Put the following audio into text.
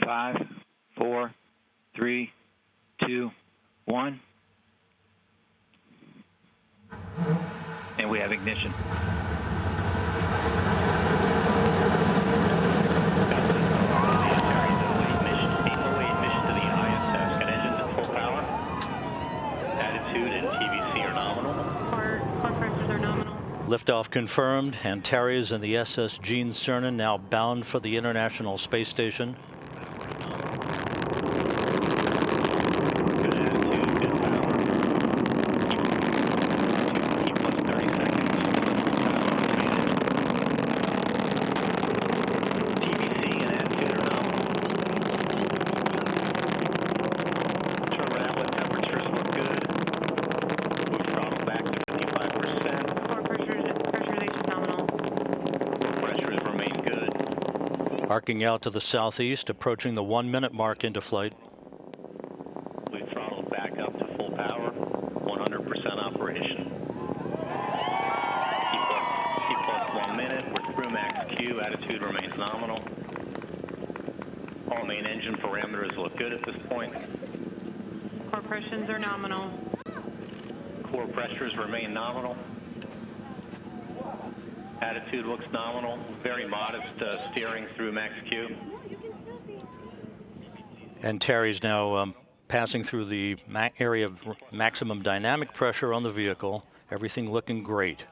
5, 4, 3, 2, 1. And we have ignition. Liftoff confirmed. Antares and the SS Gene Cernan now bound for the International Space Station. Arcing out to the southeast, approaching the 1-minute mark into flight. We've throttled back up to full power, 100% operation. T plus 1 minute, we're through max Q, attitude remains nominal. All main engine parameters look good at this point. Core pressures are nominal. Core pressures remain nominal. Attitude looks nominal, very modest steering through max Q. Antares now passing through the area of maximum dynamic pressure on the vehicle. Everything looking great.